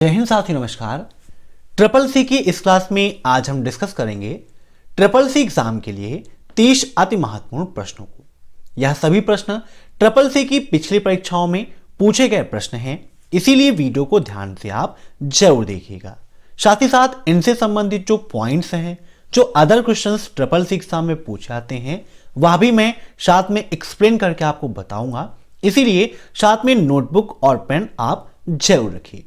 जय हिंद साथियों, नमस्कार। ट्रिपल सी की इस क्लास में आज हम डिस्कस करेंगे ट्रिपल सी एग्जाम के लिए 30 अति महत्वपूर्ण प्रश्नों को। यह सभी प्रश्न ट्रिपल सी की पिछली परीक्षाओं में पूछे गए प्रश्न हैं, इसीलिए वीडियो को ध्यान से आप जरूर देखिएगा। साथ ही साथ इनसे संबंधित जो पॉइंट्स हैं, जो other questions triple C exam में पूछे जाते हैं, वह भी मैं साथ में एक्सप्लेन करके आपको बताऊंगा, इसीलिए साथ में नोटबुक और पेन आप जरूर रखिए।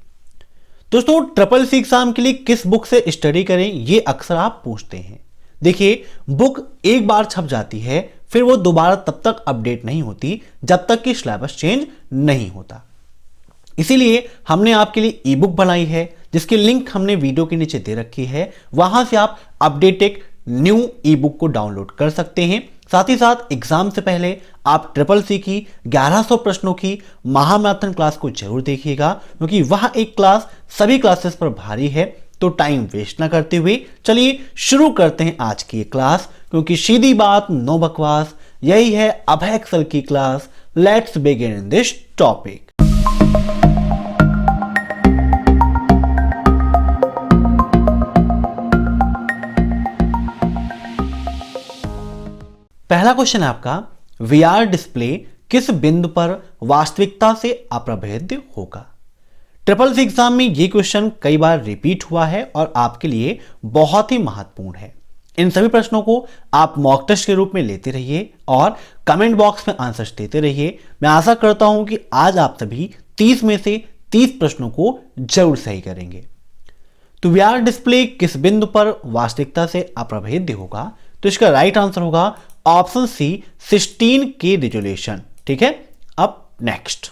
दोस्तों, ट्रिपल सी एग्जाम के लिए किस बुक से स्टडी करें, ये अक्सर आप पूछते हैं। देखिए, बुक एक बार छप जाती है, फिर वो दोबारा तब तक अपडेट नहीं होती जब तक कि सिलेबस चेंज नहीं होता। इसीलिए हमने आपके लिए ई बुक बनाई है, जिसकी लिंक हमने वीडियो के नीचे दे रखी है। वहां से आप अपडेटेड न्यू ई बुक को डाउनलोड कर सकते हैं। साथ ही साथ एग्जाम से पहले आप ट्रिपल सी की 1100 प्रश्नों की महामैराथन क्लास को जरूर देखिएगा, क्योंकि वह एक क्लास सभी क्लासेस पर भारी है। तो टाइम वेस्ट ना करते हुए चलिए शुरू करते हैं आज की ये क्लास, क्योंकि सीधी बात नो बकवास, यही है अभय एक्सेल की class. Let's begin in this topic. पहला क्वेश्चन है आपका, वीआर डिस्प्ले किस बिंदु पर वास्तविकता से अप्रभेद्य होगा। ट्रिपल सी एग्जाम में यह क्वेश्चन कई बार रिपीट हुआ है और आपके लिए बहुत ही महत्वपूर्ण है। इन सभी प्रश्नों को आप मॉक टेस्ट के रूप में लेते रहिए और कमेंट बॉक्स में आंसर्स देते रहिए। मैं आशा करता हूं कि आज आप सभी 30 में से 30 प्रश्नों को जरूर सही करेंगे। तो वीआर डिस्प्ले किस बिंदु पर वास्तविकता से अप्रभेद्य होगा, तो इसका राइट आंसर होगा ऑप्शन सी 16 के रिजोल्यूशन। ठीक है, अब नेक्स्ट,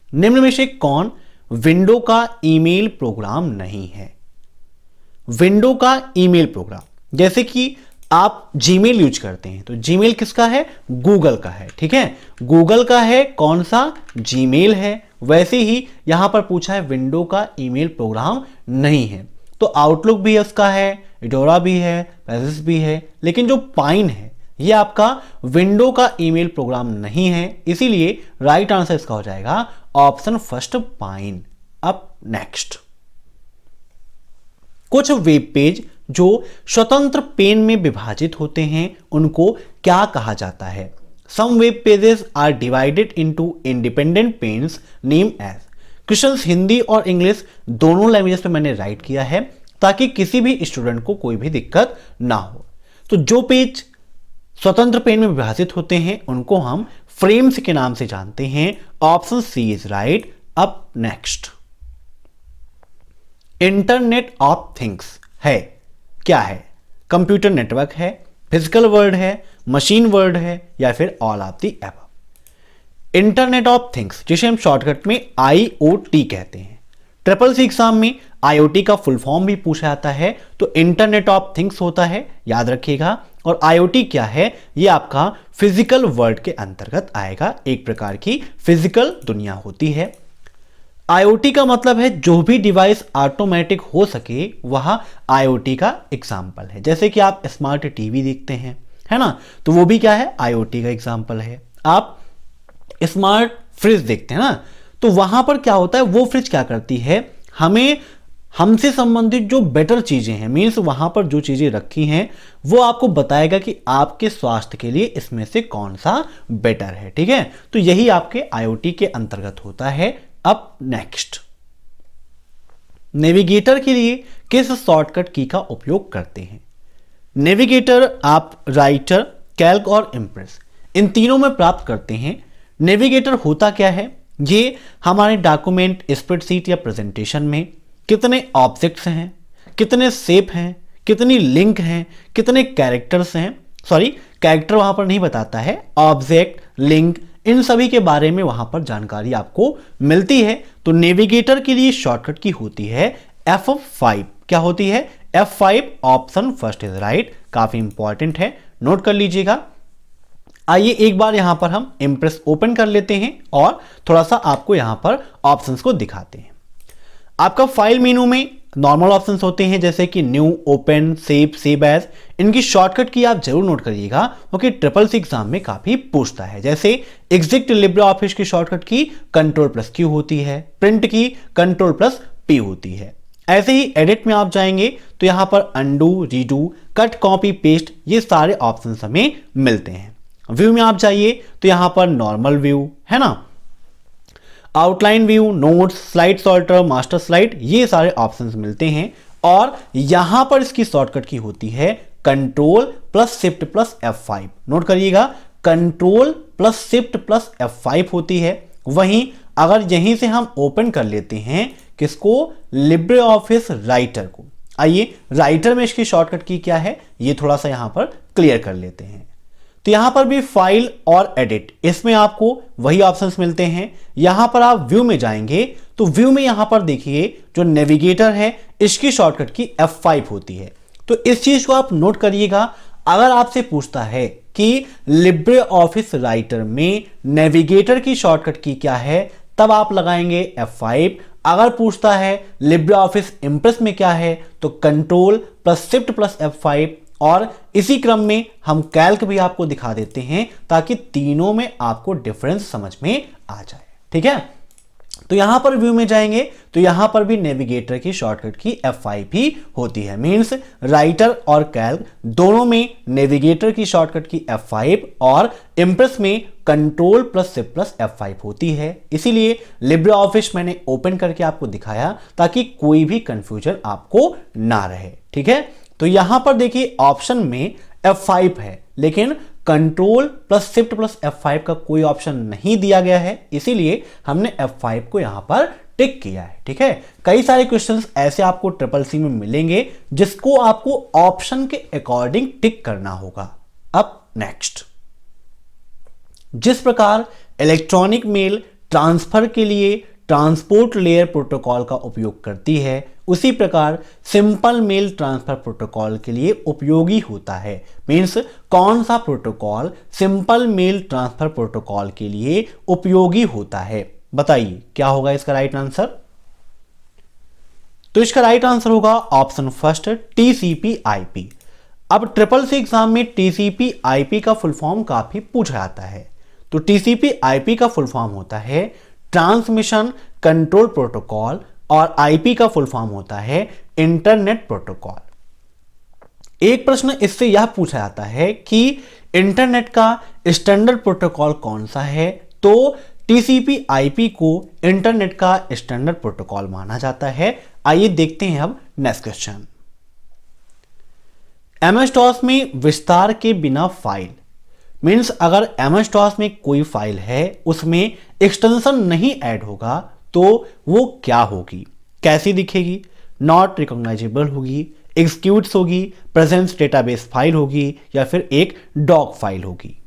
निम्न में से कौन विंडो का ईमेल प्रोग्राम नहीं है। विंडो का ईमेल प्रोग्राम, जैसे कि आप जीमेल यूज करते हैं, तो जीमेल किसका है, गूगल का है। ठीक है, गूगल का है, कौन सा, जीमेल है। वैसे ही यहां पर पूछा है विंडो का ईमेल प्रोग्राम नहीं है, तो आउटलुक भी उसका है, इडोरा भी है, पेजेस भी है, लेकिन जो पाइन है ये आपका विंडो का ईमेल प्रोग्राम नहीं है। इसीलिए राइट आंसर इसका हो जाएगा ऑप्शन फर्स्ट, पाइन। अब नेक्स्ट, कुछ वेब पेज जो स्वतंत्र पेन में विभाजित होते हैं उनको क्या कहा जाता है। Some web pages are divided into independent panes name as. Questions Hindi और इंग्लिश दोनों लैंग्वेजेस पे मैंने राइट किया है ताकि किसी भी स्टूडेंट को कोई भी दिक्कत ना हो। तो जो पेज स्वतंत्र पेन में विभाजित होते हैं उनको हम फ्रेम्स के नाम से जानते हैं। Option C is right. अब नेक्स्ट, इंटरनेट ऑफ थिंग्स है क्या है, कंप्यूटर नेटवर्क है, फिजिकल वर्ल्ड है, मशीन वर्ल्ड है, या फिर all of the above. Internet of things, जिसे हम शॉर्टकट में IoT कहते हैं। ट्रिपल सी एग्जाम में IoT का फुल फॉर्म भी पूछा जाता है, तो इंटरनेट ऑफ थिंग्स होता है, याद रखिएगा। और IoT क्या है, ये आपका फिजिकल वर्ल्ड के अंतर्गत आएगा, एक प्रकार की फिजिकल दुनिया होती है। IoT का मतलब है जो भी डिवाइस ऑटोमेटिक हो सके वह IoT का एग्जाम्पल है। जैसे कि आप स्मार्ट टीवी देखते हैं, है ना, तो वो भी क्या है, IoT का एग्जाम्पल है। आप स्मार्ट फ्रिज देखते हैं ना, तो वहां पर क्या होता है, वो फ्रिज क्या करती है, हमें हमसे संबंधित जो बेटर चीजें हैं, मीन्स वहां पर जो चीजें रखी हैं वो आपको बताएगा कि आपके स्वास्थ्य के लिए इसमें से कौन सा बेटर है। ठीक है, तो यही आपके IoT के अंतर्गत होता है। अब नेक्स्ट, नेविगेटर के लिए किस शॉर्टकट की का उपयोग करते हैं। नेविगेटर आप राइटर, कैल्क और इंप्रेस इन तीनों में प्राप्त करते हैं। नेविगेटर होता क्या है, ये हमारे डॉक्यूमेंट, स्प्रेडशीट या प्रेजेंटेशन में कितने ऑब्जेक्ट्स हैं, कितने शेप हैं, कितनी लिंक हैं, कितने कैरेक्टर्स हैं, सॉरी कैरेक्टर वहां पर नहीं बताता है, ऑब्जेक्ट, लिंक, इन सभी के बारे में वहां पर जानकारी आपको मिलती है। तो नेविगेटर के लिए शॉर्टकट की होती है F5। क्या होती है, F5। Option first is right, काफी इंपॉर्टेंट है, नोट कर लीजिएगा। आइए एक बार यहां पर हम इंप्रेस ओपन कर लेते हैं और थोड़ा सा आपको यहां पर ऑप्शंस को दिखाते हैं। आपका फाइल मेनू में नॉर्मल ऑप्शंस होते हैं जैसे कि न्यू, ओपन, सेव एज। इनकी शॉर्टकट की आप जरूर नोट करिएगा क्योंकि ट्रिपल सी एग्जाम में काफी पूछता है। जैसे एग्जिट लिब्रे ऑफिस की शॉर्टकट की Ctrl+Q होती है, प्रिंट की Ctrl+P होती है। ऐसे ही एडिट में आप जाएंगे तो यहां पर undo, redo, cut, copy, paste ये सारे ऑप्शंस हमें मिलते हैं। व्यू में आप जाइए तो यहां पर नॉर्मल व्यू है ना, outline view, notes, slide sorter, master slide, ये सारे ऑप्शंस मिलते हैं। और यहां पर इसकी शॉर्टकट की होती है Ctrl+Shift+F5। नोट करिएगा, Ctrl+Shift+F5 होती है। वहीं अगर यहीं से हम ओपन कर लेते हैं किसको, लिब्रे ऑफिस राइटर को। आइए राइटर में इसकी शॉर्टकट की क्या है ये थोड़ा सा यहां पर क्लियर कर लेते हैं। तो यहां पर भी फाइल और एडिट, इसमें आपको वही ऑप्शंस मिलते हैं। यहां पर आप व्यू में जाएंगे तो व्यू में यहां पर देखिए जो नेविगेटर है इसकी शॉर्टकट की F5 होती है। तो इस चीज को आप नोट करिएगा। अगर आपसे पूछता है कि लिब्रे ऑफिस राइटर में नेविगेटर की शॉर्टकट की क्या है, तब आप लगाएंगे F5। अगर पूछता है लिब्रे ऑफिस इंप्रेस में क्या है तो Ctrl+Shift+F5। और इसी क्रम में हम कैल्क भी आपको दिखा देते हैं ताकि तीनों में आपको डिफरेंस समझ में आ जाए। ठीक है, तो यहां पर व्यू में जाएंगे तो यहां पर भी नेविगेटर की शॉर्टकट की F5 ही होती है। मींस राइटर और कैल्क दोनों में नेविगेटर की शॉर्टकट की F5 और इंप्रेस में Ctrl+Shift+F5 होती है। इसीलिए लिब्रे ऑफिस मैंने ओपन करके आपको दिखाया ताकि कोई भी कंफ्यूजन आपको ना रहे। ठीक है, तो यहां पर देखिए ऑप्शन में F5 है लेकिन Ctrl+Shift+F5 का कोई ऑप्शन नहीं दिया गया है, इसीलिए हमने F5 को यहां पर टिक किया है। ठीक है, कई सारे क्वेश्चंस ऐसे आपको ट्रिपल सी में मिलेंगे जिसको आपको ऑप्शन के अकॉर्डिंग टिक करना होगा। अब नेक्स्ट, जिस प्रकार इलेक्ट्रॉनिक मेल ट्रांसफर के लिए ट्रांसपोर्ट लेयर प्रोटोकॉल का उपयोग करती है, उसी प्रकार सिंपल मेल ट्रांसफर प्रोटोकॉल के लिए उपयोगी होता है। मींस कौन सा protocol simple mail transfer protocol के लिए उपयोगी होता है, बताइए क्या होगा इसका राइट आंसर। तो इसका राइट आंसर होगा ऑप्शन फर्स्ट, TCP/IP। अब ट्रिपल सी एग्जाम में TCP/IP का फुल फॉर्म काफी पूछा जाता है। तो TCP/IP का फुल फॉर्म होता है ट्रांसमिशन कंट्रोल प्रोटोकॉल और IP का फुल फॉर्म होता है इंटरनेट प्रोटोकॉल। एक प्रश्न इससे यह पूछा जाता है कि इंटरनेट का स्टैंडर्ड प्रोटोकॉल कौन सा है, तो TCP/IP को इंटरनेट का स्टैंडर्ड प्रोटोकॉल माना जाता है। आइए देखते हैं अब नेक्स्ट क्वेश्चन। MS-DOS में विस्तार के बिना फाइल, मीन्स अगर MS-DOS में कोई फाइल है उसमें एक्सटेंशन नहीं ऐड होगा तो वो क्या होगी, कैसी दिखेगी, नॉट रिकॉग्नाइजेबल होगी, एग्जीक्यूट्स होगी, प्रेजेंस डेटाबेस फाइल होगी या फिर एक डॉग फाइल होगी।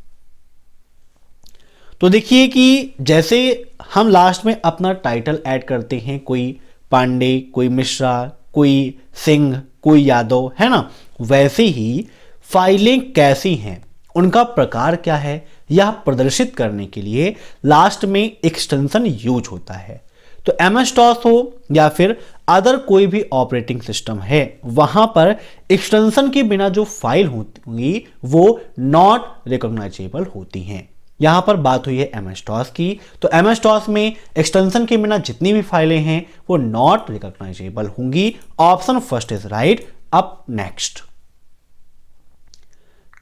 तो देखिए कि जैसे हम लास्ट में अपना टाइटल ऐड करते हैं, कोई पांडे, कोई मिश्रा, कोई सिंह, कोई यादव, है ना, वैसे ही फाइलें कैसी हैं, उनका प्रकार क्या है, यह प्रदर्शित करने के लिए लास्ट में एक्सटेंशन यूज होता है। तो MS-DOS हो या फिर अदर कोई भी ऑपरेटिंग सिस्टम है, वहां पर एक्सटेंशन के बिना जो फाइल होंगी वो नॉट रिकॉग्नाइजेबल होती हैं। यहां पर बात हुई है MS-DOS की, तो MS-DOS में एक्सटेंशन के बिना जितनी भी फाइलें हैं वो नॉट रिकॉग्नाइजेबल होंगी। Option first is right. अब नेक्स्ट,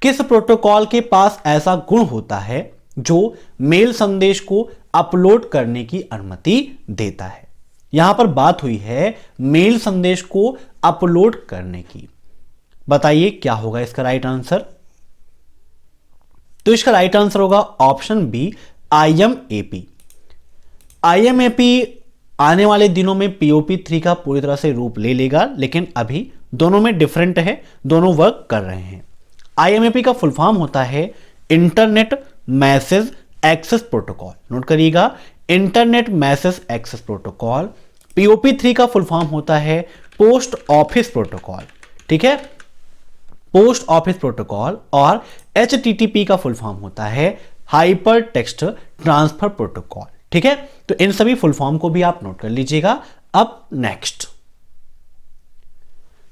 किस प्रोटोकॉल के पास ऐसा गुण होता है जो मेल संदेश को अपलोड करने की अनुमति देता है। यहां पर बात हुई है मेल संदेश को अपलोड करने की, बताइए क्या होगा इसका राइट आंसर। तो इसका राइट आंसर होगा ऑप्शन बी, IMAP। IMAP आने वाले दिनों में POP3 का पूरी तरह से रूप ले लेगा, लेकिन अभी दोनों में डिफरेंट है, दोनों वर्क कर रहे हैं। IMAP का फुल फॉर्म होता है internet message access protocol. Note करिएगा, internet message access protocol. POP3 का फुल फॉर्म होता है पोस्ट ऑफिस प्रोटोकॉल। ठीक है, पोस्ट ऑफिस प्रोटोकॉल। और HTTP का फुल फॉर्म होता है हाइपर टेक्स्ट ट्रांसफर प्रोटोकॉल। ठीक है, तो इन सभी फुल फॉर्म को भी आप नोट कर लीजिएगा। अब नेक्स्ट,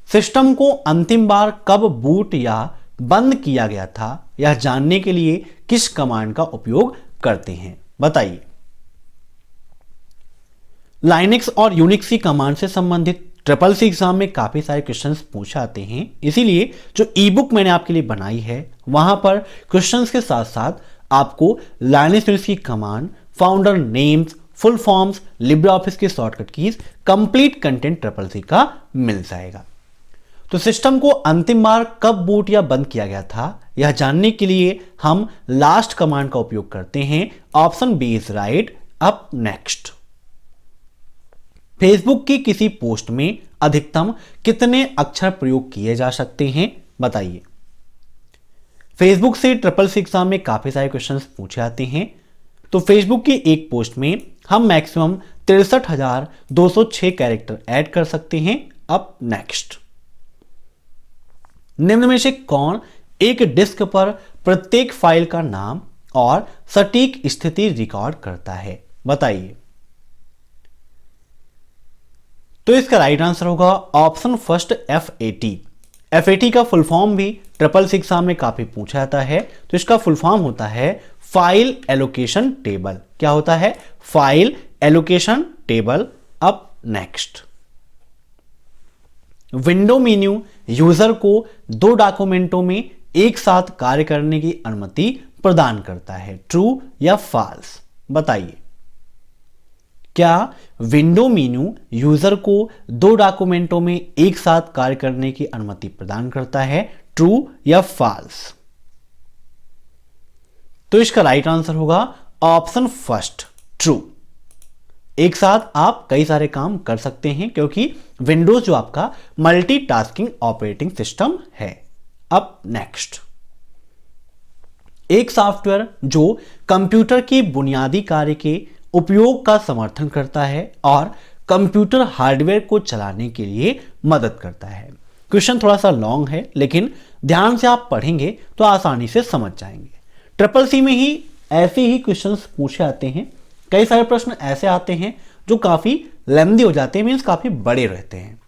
सिस्टम को अंतिम बार कब बूट या बंद किया गया था, यह जानने के लिए किस कमांड का उपयोग करते हैं? बताइए। लाइनक्स और यूनिक्स की कमांड से संबंधित ट्रिपल सी एग्जाम में काफी सारे क्वेश्चंस पूछे आते हैं, इसीलिए जो ई बुक मैंने आपके लिए बनाई है वहां पर क्वेश्चंस के साथ साथ आपको लाइनक्स की command, founder names, full forms, libre office की shortcut keys, complete content triple C का मिल जाएगा। तो सिस्टम को अंतिम बार कब बूट या बंद किया गया था, यह जानने के लिए हम लास्ट कमांड का उपयोग करते हैं। Option B is right. Up next. Facebook की किसी पोस्ट में अधिकतम कितने अक्षर प्रयोग किए जा सकते हैं? बताइए। फेसबुक से ट्रिपल सी एग्जाम में काफी सारे क्वेश्चंस पूछे आते हैं। तो फेसबुक की एक पोस्ट में हम मैक्सिमम 63,206 कैरेक्टर ऐड कर सकते हैं। Up next. निम्न में से कौन एक डिस्क पर प्रत्येक फाइल का नाम और सटीक स्थिति रिकॉर्ड करता है? बताइए। तो इसका राइट आंसर होगा ऑप्शन फर्स्ट FAT। FAT का फुल फॉर्म भी ट्रिपल सी एग्जाम में काफी पूछा जाता है। तो इसका फुल फॉर्म होता है फाइल एलोकेशन टेबल। क्या होता है? File allocation table. Up next. Window menu user को 2 डॉक्यूमेंटों में एक साथ कार्य करने की अनुमति प्रदान करता है। ट्रू या फॉल्स? बताइए। क्या विंडो मेन्यू यूजर को 2 डॉक्यूमेंटों में एक साथ कार्य करने की अनुमति प्रदान करता है? ट्रू या फॉल्स? तो इसका राइट आंसर होगा ऑप्शन फर्स्ट, ट्रू। एक साथ आप कई सारे काम कर सकते हैं क्योंकि विंडोज जो आपका मल्टीटास्किंग ऑपरेटिंग सिस्टम है। अब नेक्स्ट। एक सॉफ्टवेयर जो कंप्यूटर के बुनियादी कार्य के उपयोग का समर्थन करता है और कंप्यूटर हार्डवेयर को चलाने के लिए मदद करता है। क्वेश्चन थोड़ा सा लॉन्ग है लेकिन ध्यान से आप पढ़ेंगे तो आसानी से समझ जाएंगे। ट्रिपल सी में ही ऐसे ही क्वेश्चंस पूछे आते हैं। कई सारे प्रश्न ऐसे आते हैं जो काफी लेंथी हो जाते हैं, मींस काफी बड़े रहते हैं।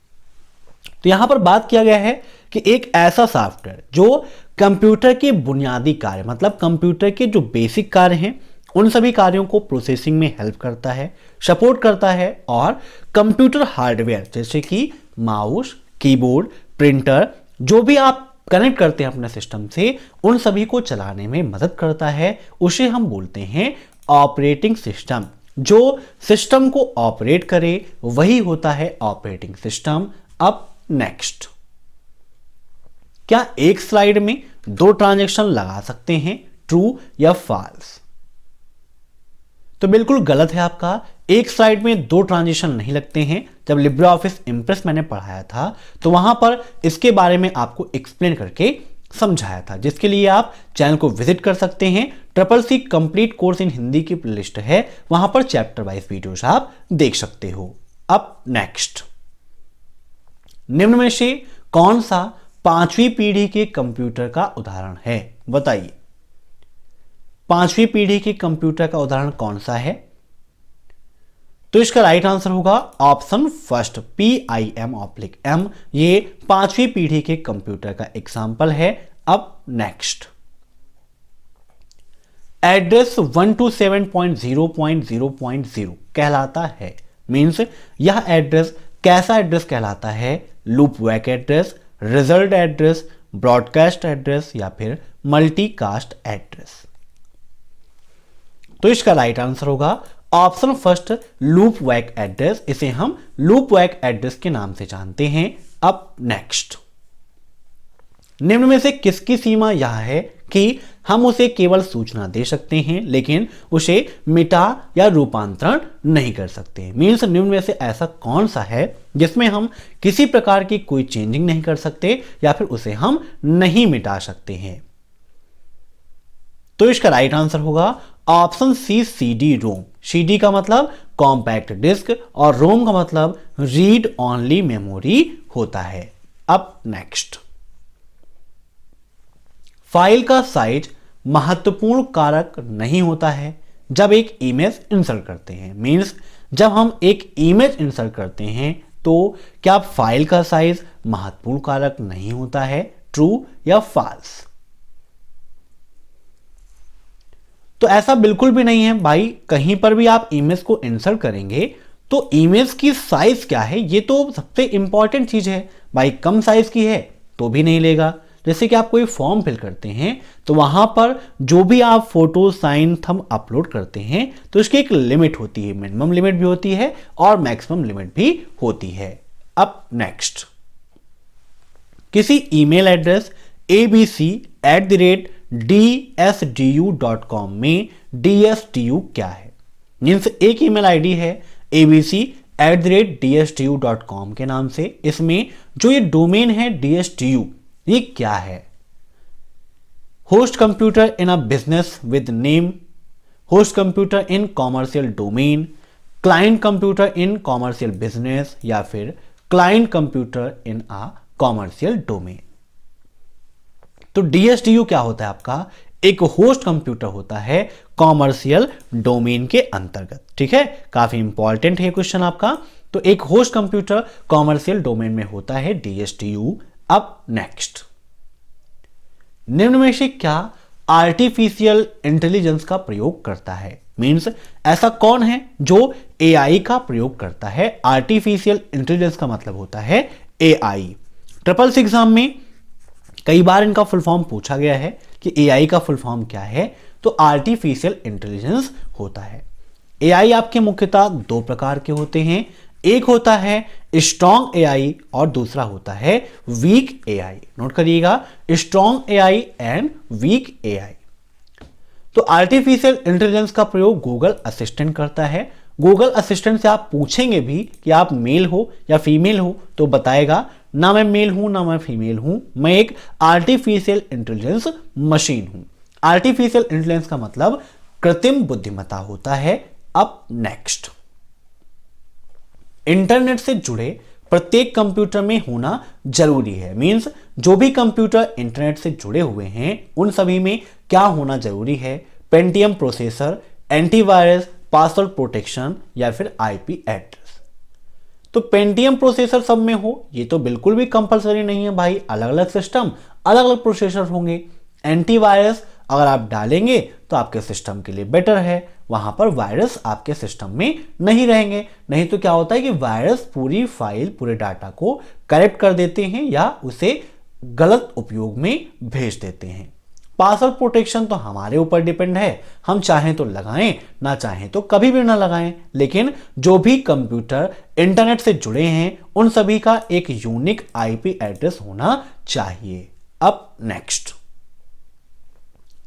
तो यहां पर बात किया गया है कि एक ऐसा सॉफ्टवेयर जो कंप्यूटर के बुनियादी कार्य, मतलब कंप्यूटर के जो बेसिक कार्य हैं उन सभी कार्यों को प्रोसेसिंग में हेल्प करता है, सपोर्ट करता है और कंप्यूटर हार्डवेयर जैसे कि माउस, कीबोर्ड, प्रिंटर जो भी आप कनेक्ट करते हैं अपने सिस्टम से, उन सभी को चलाने में मदद करता है। उसे हम बोलते हैं ऑपरेटिंग सिस्टम। जो सिस्टम को ऑपरेट करे वही होता है ऑपरेटिंग सिस्टम। अब नेक्स्ट। क्या एक स्लाइड में 2 ट्रांजैक्शन लगा सकते हैं? ट्रू या फॉल्स? तो बिल्कुल गलत है आपका। एक स्लाइड में 2 ट्रांजिशन नहीं लगते हैं। जब लिब्रे ऑफिस इंप्रेस मैंने पढ़ाया था तो वहां पर इसके बारे में आपको एक्सप्लेन करके समझाया था, जिसके लिए आप चैनल को विजिट कर सकते हैं। Triple C complete course in Hindi की प्लेलिस्ट है, वहां पर चैप्टर वाइज वीडियोस आप देख सकते हो। अब नेक्स्ट। निम्न में से कौन सा 5वीं पीढ़ी के कंप्यूटर का उदाहरण है? बताइए। 5वीं पीढ़ी के कंप्यूटर का उदाहरण कौन सा है? तो इसका राइट आंसर होगा ऑप्शन फर्स्ट PIM/M। ये 5वीं पीढ़ी के कंप्यूटर का एग्जाम्पल है। अब नेक्स्ट। एड्रेस 127.0.0.0 कहलाता है, मींस यह एड्रेस कैसा एड्रेस कहलाता है? Loopback address, result address, broadcast address या फिर मल्टीकास्ट एड्रेस? तो इसका राइट आंसर होगा option first loopback address. इसे हम लूप वैक एड्रेस के नाम से जानते हैं। अब नेक्स्ट। निम्न में से किसकी सीमा यह है कि हम उसे केवल सूचना दे सकते हैं लेकिन उसे मिटा या रूपांतरण नहीं कर सकते? मीन्स निम्न में से ऐसा कौन सा है जिसमें हम किसी प्रकार की कोई चेंजिंग नहीं कर सकते या फिर उसे हम नहीं मिटा सकते हैं? तो इसका राइट आंसर होगा ऑप्शन सी CD-ROM। CD का मतलब कॉम्पैक्ट डिस्क और रोम का मतलब रीड ओनली मेमोरी होता है। अब नेक्स्ट। फाइल का साइज महत्वपूर्ण कारक नहीं होता है जब एक इमेज इंसर्ट करते हैं। मींस जब हम एक इमेज इंसर्ट करते हैं तो क्या फाइल का साइज महत्वपूर्ण कारक नहीं होता है? ट्रू या फॉल्स? तो ऐसा बिल्कुल भी नहीं है भाई। कहीं पर भी आप इमेज को इंसर्ट करेंगे तो इमेज की साइज क्या है ये तो सबसे इंपॉर्टेंट चीज है भाई। कम साइज की है तो भी नहीं लेगा। जैसे कि आप कोई फॉर्म फिल करते हैं तो वहां पर जो भी आप फोटो, साइन, थंब अपलोड करते हैं तो इसकी एक लिमिट होती है, मिनिमम लिमिट भी होती है और मैक्सिमम लिमिट भी होती है। अब नेक्स्ट, किसी ईमेल एड्रेस abc@dsdu.com में DSDU क्या है? मीन्स एक ईमेल आईडी है abc@dsdu.com के नाम से। इसमें जो ये डोमेन है DSDU, ये क्या है? Host computer in a business with name, host computer in commercial domain, client computer in commercial business या फिर क्लाइंट कंप्यूटर इन अ कॉमर्शियल डोमेन। तो DSDU क्या होता है आपका? एक होस्ट कंप्यूटर होता है कॉमर्शियल डोमेन के अंतर्गत। ठीक है, काफी इंपॉर्टेंट है क्वेश्चन आपका। तो एक होस्ट कंप्यूटर कॉमर्शियल डोमेन में होता है DSDU। अब नेक्स्ट, निम्न में से क्या आर्टिफिशियल इंटेलिजेंस का प्रयोग करता है? मींस ऐसा कौन है जो AI का प्रयोग करता है? आर्टिफिशियल इंटेलिजेंस का मतलब होता है AI। ट्रिपल सी एग्जाम में कई बार इनका फुल फॉर्म पूछा गया है कि AI का फुल फॉर्म क्या है, तो आर्टिफिशियल इंटेलिजेंस होता है। AI आपके मुख्यतः दो प्रकार के होते हैं, एक होता है स्ट्रॉन्ग AI और दूसरा होता है वीक AI। नोट करिएगा, strong AI and weak AI। तो आर्टिफिशियल इंटेलिजेंस का प्रयोग गूगल असिस्टेंट करता है। गूगल असिस्टेंट से आप पूछेंगे भी कि आप मेल हो या फीमेल हो तो बताएगा ना मैं मेल हूं ना मैं फीमेल हूं, मैं एक आर्टिफिशियल इंटेलिजेंस मशीन हूं। आर्टिफिशियल इंटेलिजेंस का मतलब कृत्रिम बुद्धिमत्ता होता है। अब नेक्स्ट, इंटरनेट से जुड़े प्रत्येक कंप्यूटर में होना जरूरी है। मींस जो भी कंप्यूटर इंटरनेट से जुड़े हुए हैं उन सभी में क्या होना जरूरी है? Pentium processor, antivirus, password protection या फिर IP एड्रेस। तो पेंटियम प्रोसेसर सब में हो ये तो बिल्कुल भी कंपलसरी नहीं है भाई। अलग अलग सिस्टम, अलग अलग प्रोसेसर होंगे। एंटीवायरस अगर आप डालेंगे तो आपके सिस्टम के लिए बेटर है, वहां पर वायरस आपके सिस्टम में नहीं रहेंगे। नहीं तो क्या होता है कि वायरस पूरी फाइल, पूरे डाटा को करेक्ट कर देते हैं या उसे गलत उपयोग में भेज देते हैं। पासवर्ड प्रोटेक्शन तो हमारे ऊपर डिपेंड है, हम चाहें तो लगाएं, ना चाहें तो कभी भी ना लगाएं। लेकिन जो भी कंप्यूटर इंटरनेट से जुड़े हैं उन सभी का एक यूनिक IP एड्रेस होना चाहिए। अब नेक्स्ट,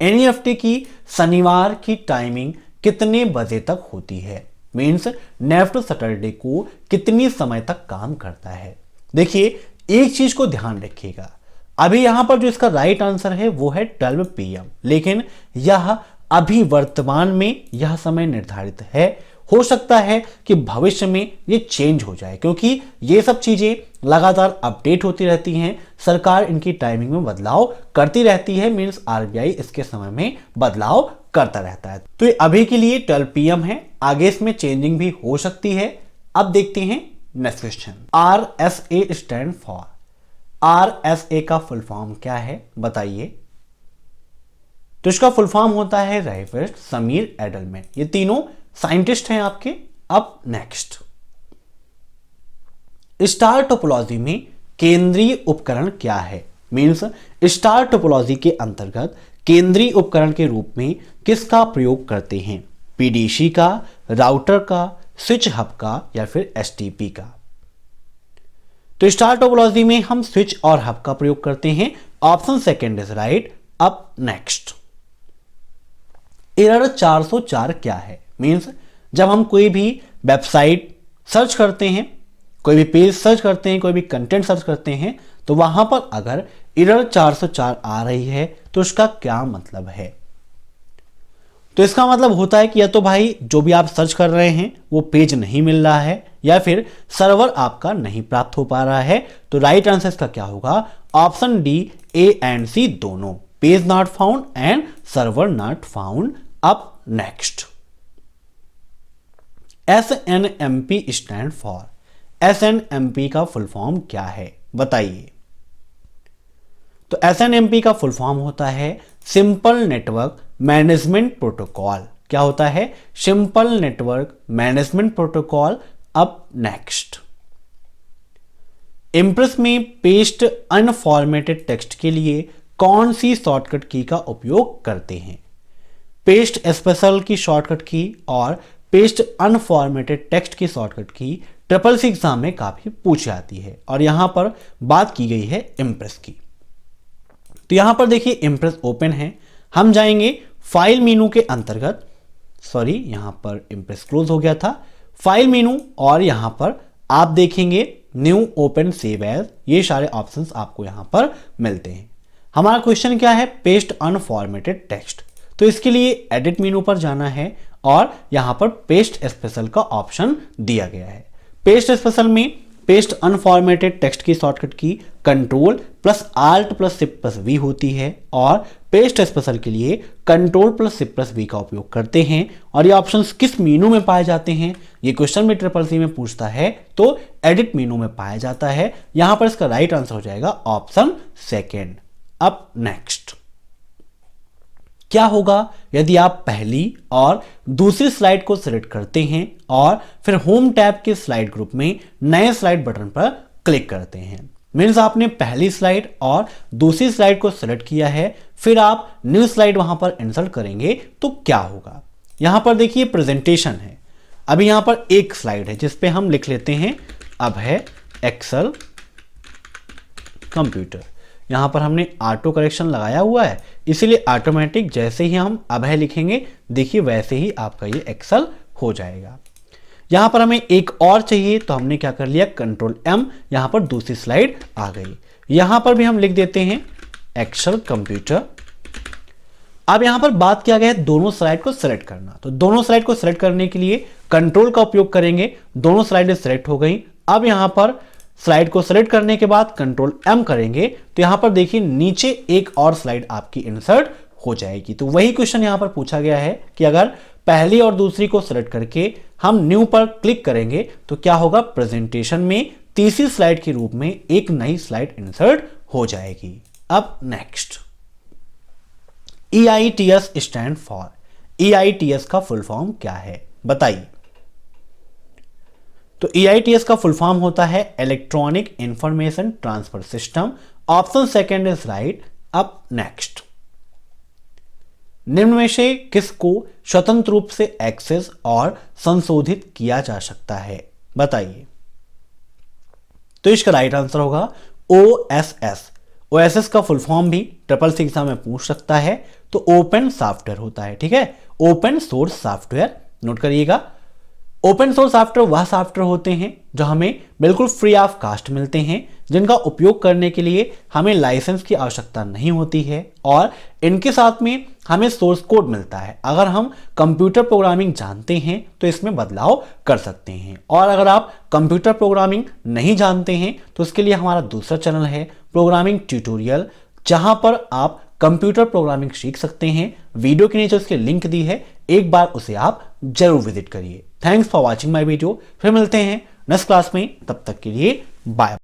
NEFT की शनिवार की टाइमिंग कितने बजे तक होती है? मींस नेफ्ट सैटरडे को कितनी समय तक काम करता है? देखिए एक चीज को ध्यान रखिएगा, अभी यहां पर जो इसका राइट आंसर है वो है 12 PM, लेकिन यह अभी वर्तमान में यह समय निर्धारित है। हो सकता है कि भविष्य में ये चेंज हो जाए क्योंकि ये सब चीजें लगातार अपडेट होती रहती हैं। सरकार इनकी टाइमिंग में बदलाव करती रहती है। मींस RBI इसके समय में बदलाव करता रहता है। तो ये अभी के लिए 12 PM है, आगे इसमें चेंजिंग भी हो सकती है। अब देखते हैं next question. RSA stand for, RSA का फुल फॉर्म क्या है बताइए? तो इसका फुल फॉर्म होता है राइफर्ड, समीर, एडलमैन। ये तीनों साइंटिस्ट हैं आपके। अब नेक्स्ट, स्टार टोपोलॉजी में केंद्रीय उपकरण क्या है? मींस स्टार टोपोलॉजी के अंतर्गत केंद्रीय उपकरण के रूप में किसका प्रयोग करते हैं? PDC का, राउटर का, स्विच हब का या फिर STP का? तो स्टार टोपोलॉजी में हम स्विच और हब का प्रयोग करते हैं। Option second is right. अब नेक्स्ट, एरर 404 क्या है? मींस जब हम कोई भी वेबसाइट सर्च करते हैं, कोई भी पेज सर्च करते हैं, कोई भी कंटेंट सर्च करते हैं तो वहां पर अगर एरर 404 आ रही है तो उसका क्या मतलब है? तो इसका मतलब होता है कि या तो भाई जो भी आप सर्च कर रहे हैं वो पेज नहीं मिल रहा है या फिर सर्वर आपका नहीं प्राप्त हो पा रहा है। तो राइट आंसर इसका क्या होगा? Option D, A and C दोनों, page not found and server not found. अब next, SNMP stand for, SNMP का फुल फॉर्म क्या है, बताइए। तो SNMP का फुल फॉर्म होता है सिंपल नेटवर्क मैनेजमेंट प्रोटोकॉल। क्या होता है? Simple network management protocol. अब नेक्स्ट, इम्प्रेस में पेस्ट अनफॉर्मेटेड टेक्स्ट के लिए कौन सी शॉर्टकट की का उपयोग करते हैं? पेस्ट स्पेशल की शॉर्टकट की और पेस्ट अनफॉर्मेटेड टेक्स्ट की शॉर्टकट की ट्रिपल सी एग्जाम में काफी पूछी जाती है और यहां पर बात की गई है इम्प्रेस की। तो यहां पर देखिए इम्प्रेस ओपन है, हम जाएंगे फाइल मेनू के अंतर्गत, सॉरी यहां पर इम्प्रेस क्लोज हो गया था, फाइल मेनू, और यहां पर आप देखेंगे न्यू ओपन सेव एज, ये सारे ऑप्शंस आपको यहां पर मिलते हैं। हमारा क्वेश्चन क्या है? Paste unformatted text. तो इसके लिए एडिट मेनू पर जाना है और यहां पर पेस्ट स्पेशल का ऑप्शन दिया गया है। पेस्ट स्पेशल में पेस्ट अनफॉर्मेटेड टेक्स्ट की शॉर्टकट की control plus alt plus shift plus V होती है और पेस्ट स्पेशल के लिए control plus shift plus V का उपयोग करते हैं। और ये ऑप्शंस किस मेनू में पाए जाते हैं? ये क्वेश्चन में ट्रिपल सी में पूछता है तो एडिट मेनू में पाया जाता है। यहां पर इसका राइट आंसर हो जाएगा ऑप्शन सेकेंड। अब नेक्स्ट, क्या होगा यदि आप पहली और दूसरी स्लाइड को सिलेक्ट करते हैं और फिर होम टैब के स्लाइड ग्रुप में नए स्लाइड बटन पर क्लिक करते हैं? मीन्स आपने पहली स्लाइड और दूसरी स्लाइड को सिलेक्ट किया है, फिर आप न्यू स्लाइड वहां पर इंसर्ट करेंगे तो क्या होगा? यहां पर देखिए प्रेजेंटेशन है, अभी यहां पर एक स्लाइड है जिसपे हम लिख लेते हैं अब है एक्सेल कंप्यूटर। यहां पर हमने ऑटो करेक्शन लगाया हुआ है, इसीलिए ऑटोमेटिक जैसे ही हम अभय लिखेंगे देखिए वैसे ही आपका ये एक्सेल हो जाएगा। यहां पर हमें एक और चाहिए तो हमने क्या कर लिया, कंट्रोल M, यहां पर दूसरी स्लाइड आ गई। यहां पर भी हम लिख देते हैं एक्सेल कंप्यूटर। अब यहां पर बात किया गया है दोनों स्लाइड को सिलेक्ट करना, तो दोनों स्लाइड को सिलेक्ट करने के लिए कंट्रोल का उपयोग करेंगे। दोनों स्लाइडें सिलेक्ट हो गई। अब यहां पर स्लाइड को सिलेक्ट करने के बाद कंट्रोल M करेंगे तो यहां पर देखिए नीचे एक और स्लाइड आपकी इंसर्ट हो जाएगी। तो वही क्वेश्चन यहां पर पूछा गया है कि अगर पहली और दूसरी को सिलेक्ट करके हम न्यू पर क्लिक करेंगे तो क्या होगा? प्रेजेंटेशन में तीसरी स्लाइड के रूप में एक नई स्लाइड इंसर्ट हो जाएगी। अब next, EITS stand for, EITS का फुल फॉर्म क्या है, बताइए। तो EITS का फुल फॉर्म होता है electronic information transfer system. Option second is right. अब नेक्स्ट, निम्न में से किसको स्वतंत्र रूप से एक्सेस और संशोधित किया जा सकता है, बताइए। तो इसका राइट आंसर होगा OSS। OSS का फुल फॉर्म भी ट्रिपल सी एग्जाम में पूछ सकता है, तो ओपन सॉफ्टवेयर होता है, ठीक है, ओपन सोर्स सॉफ्टवेयर, नोट करिएगा। ओपन सोर्स सॉफ्टवेयर वह सॉफ्टवेयर होते हैं जो हमें बिल्कुल फ्री ऑफ कास्ट मिलते हैं, जिनका उपयोग करने के लिए हमें लाइसेंस की आवश्यकता नहीं होती है और इनके साथ में हमें सोर्स कोड मिलता है। अगर हम कंप्यूटर प्रोग्रामिंग जानते हैं तो इसमें बदलाव कर सकते हैं, और अगर आप कंप्यूटर प्रोग्रामिंग नहीं जानते हैं तो उसके लिए हमारा दूसरा चैनल है प्रोग्रामिंग ट्यूटोरियल, जहां पर आप कंप्यूटर प्रोग्रामिंग सीख सकते हैं। वीडियो के नीचे उसकी लिंक दी है, एक बार उसे आप जरूर विजिट करिए। Thanks for watching my video. फिर मिलते हैं नेक्स्ट क्लास में, तब तक के लिए बाय।